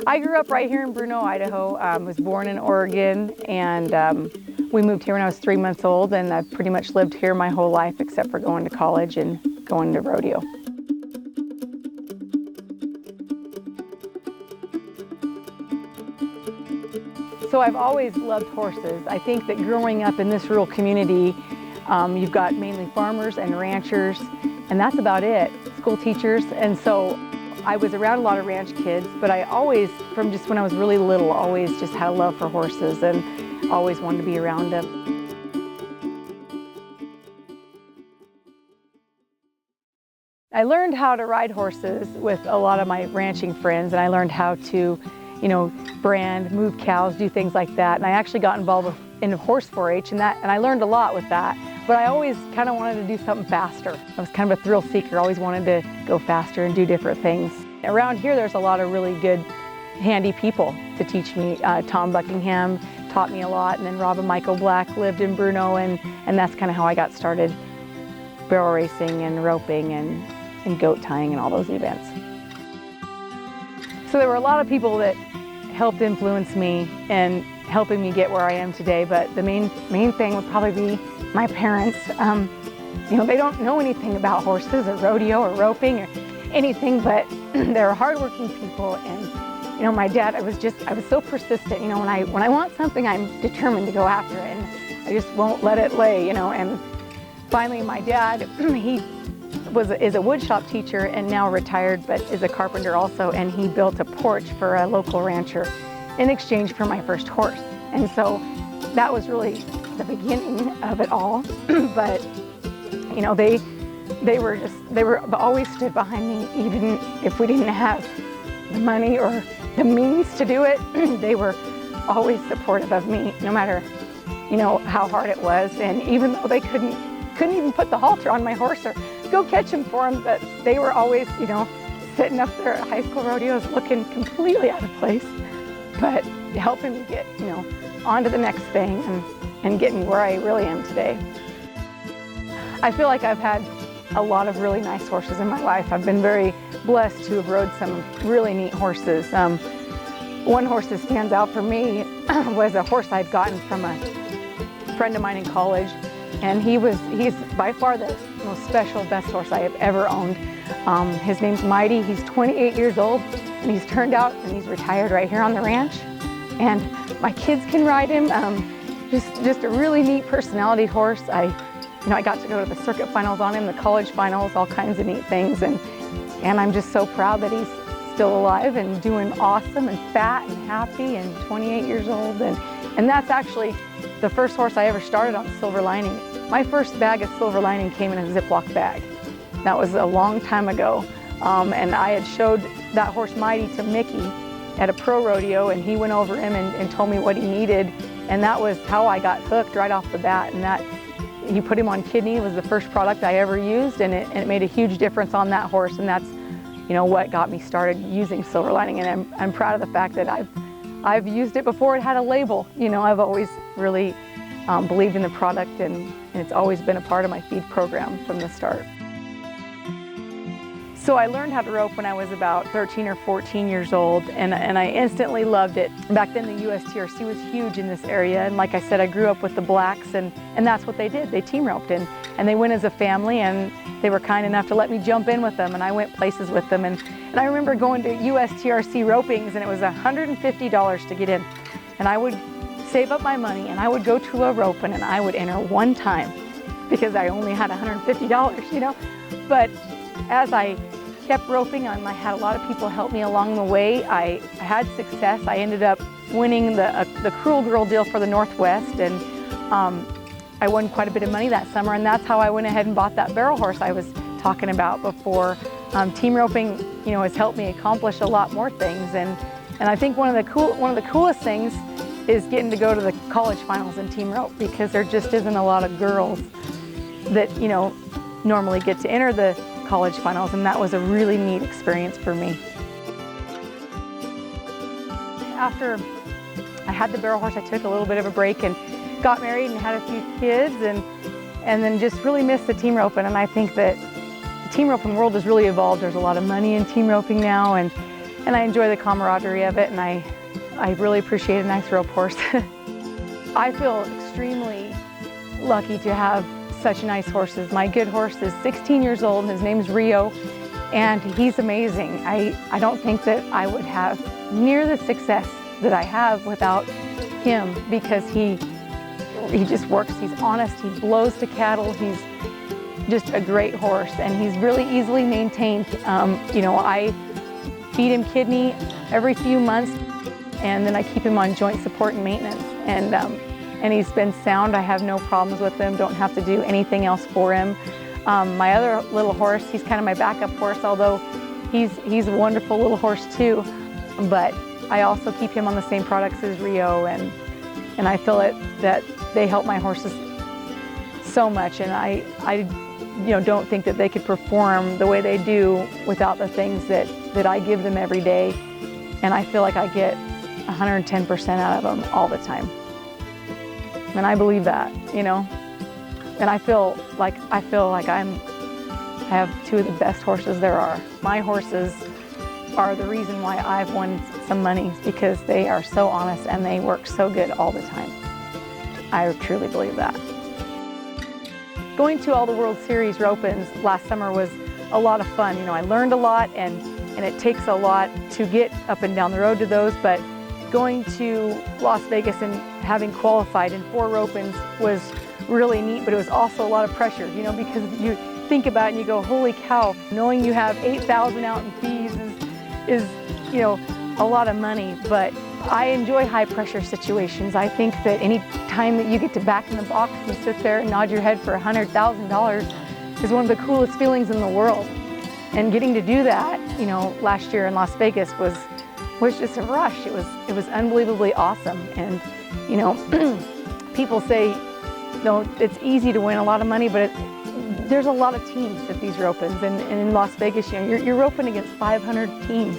I grew up right here in Bruno, Idaho. Was born in Oregon, and we moved here when I was 3 months old, and I've pretty much lived here my whole life except for going to college and going to rodeo. So I've always loved horses. I think that growing up in this rural community, you've got mainly farmers and ranchers, and that's about it, school teachers. And so I was around a lot of ranch kids, but I always, from just when I was really little, always just had a love for horses and always wanted to be around them. I learned how to ride horses with a lot of my ranching friends, and I learned how to, brand, move cows, do things like that. And I actually got involved in horse 4-H, and I learned a lot with that. But I always kind of wanted to do something faster. I was kind of a thrill seeker, always wanted to go faster and do different things. Around here, there's a lot of really good, handy people to teach me. Tom Buckingham taught me a lot, and then Rob and Michael Black lived in Bruno, and that's kind of how I got started barrel racing and roping and goat tying and all those events. So there were a lot of people that helped influence me and helping me get where I am today, but the main thing would probably be my parents. They don't know anything about horses or rodeo or roping or anything, but they're hardworking people. And my dad, I was so persistent. When I want something, I'm determined to go after it, and I just won't let it lay. And finally, my dad, he is a woodshop teacher and now retired, but is a carpenter also, and he built a porch for a local rancher in exchange for my first horse. And so that was really the beginning of it all. But they were always stood behind me, even if we didn't have the money or the means to do it. They were always supportive of me, no matter how hard it was. And even though they couldn't even put the halter on my horse or go catch him for him, but they were always sitting up there at high school rodeos looking completely out of place, but helping me get on to the next thing and get me where I really am today. I feel like I've had a lot of really nice horses in my life. I've been very blessed to have rode some really neat horses. One horse that stands out for me was a horse I'd gotten from a friend of mine in college, and he's by far the most special, best horse I have ever owned. His name's Mighty. He's 28 years old, and he's turned out and he's retired right here on the ranch. And my kids can ride him. Just a really neat personality horse. I got to go to the circuit finals on him, the college finals, all kinds of neat things. And I'm just so proud that he's still alive and doing awesome and fat and happy and 28 years old. And that's actually the first horse I ever started on Silver Lining. My first bag of Silver Lining came in a Ziploc bag. That was a long time ago. And I had showed that horse Mighty to Mickey at a pro rodeo, and he went over him and told me what he needed. And that was how I got hooked right off the bat. And he put him on kidney. It was the first product I ever used, and it made a huge difference on that horse. And that's what got me started using Silver Lining. And I'm proud of the fact that I've used it before it had a label. I've always really believed in the product, and it's always been a part of my feed program from the start. So I learned how to rope when I was about 13 or 14 years old, and I instantly loved it. Back then the USTRC was huge in this area, and like I said, I grew up with the Blacks, and that's what they did. They team roped, and they went as a family, and they were kind enough to let me jump in with them, and I went places with them. And I remember going to USTRC ropings, and it was $150 to get in. And I would save up my money, and I would go to a roping, and I would enter one time because I only had $150, But as I kept roping, I had a lot of people help me along the way. I had success. I ended up winning the Cruel Girl deal for the Northwest, and I won quite a bit of money that summer, and that's how I went ahead and bought that barrel horse I was talking about before. Team roping, has helped me accomplish a lot more things, and I think one of the coolest things is getting to go to the college finals in team rope, because there just isn't a lot of girls that normally get to enter the college finals, and that was a really neat experience for me. After I had the barrel horse, I took a little bit of a break and got married and had a few kids, and then just really missed the team roping. And I think that the team roping world has really evolved. There's a lot of money in team roping now, and and I enjoy the camaraderie of it, and I really appreciate a nice rope horse. I feel extremely lucky to have such nice horses. My good horse is 16 years old, and his name's Rio, and he's amazing. I don't think that I would have near the success that I have without him, because he just works, he's honest, he blows to cattle, he's just a great horse, and he's really easily maintained. You know, I feed him kidney every few months, and then I keep him on joint support and maintenance, and he's been sound. I have no problems with him, don't have to do anything else for him. My other little horse, he's kind of my backup horse, although he's a wonderful little horse too, but I also keep him on the same products as Rio, and I feel that they help my horses so much, and I you know, don't think that they could perform the way they do without the things that I give them every day, and I feel like I get 110% out of them all the time, and I believe that, you know, and I feel like I have two of the best horses there are. My horses are the reason why I've won some money, because they are so honest and they work so good all the time. I truly believe that. Going to all the World Series ropings last summer was a lot of fun. You know, I learned a lot, and it takes a lot to get up and down the road to those, but going to Las Vegas and having qualified in 4 ropings was really neat, but it was also a lot of pressure, you know, because you think about it and you go, holy cow, knowing you have $8,000 out in fees is, you know, a lot of money. But I enjoy high pressure situations. I think that any time that you get to back in the box and sit there and nod your head for $100,000 is one of the coolest feelings in the world. And getting to do that, you know, last year in Las Vegas was just a rush. It was unbelievably awesome. And, you know, people say, no, it's easy to win a lot of money, but there's a lot of teams at these ropings, and in Las Vegas, you know, you're roping against 500 teams,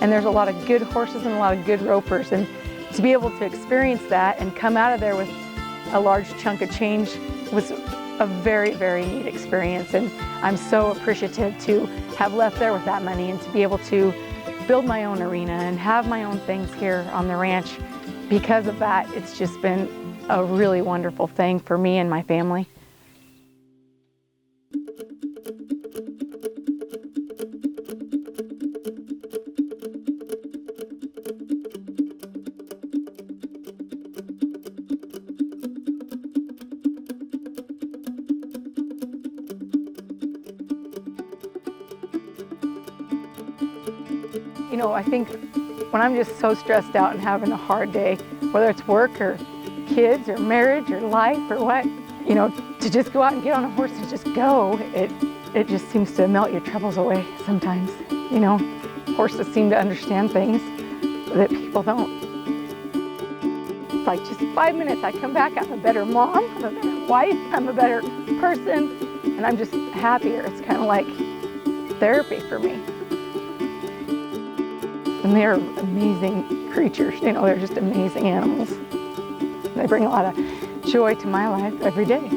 and there's a lot of good horses and a lot of good ropers, and to be able to experience that and come out of there with a large chunk of change was a very, very neat experience, and I'm so appreciative to have left there with that money and to be able to build my own arena and have my own things here on the ranch. Because of that, it's just been a really wonderful thing for me and my family. You know, I think when I'm just so stressed out and having a hard day, whether it's work or kids or marriage or life or what, you know, to just go out and get on a horse and just go, it just seems to melt your troubles away sometimes. You know, horses seem to understand things that people don't. It's like just 5 minutes, I come back, I'm a better mom, I'm a better wife, I'm a better person, and I'm just happier. It's kind of like therapy for me. And they're amazing creatures, you know, they're just amazing animals. They bring a lot of joy to my life every day.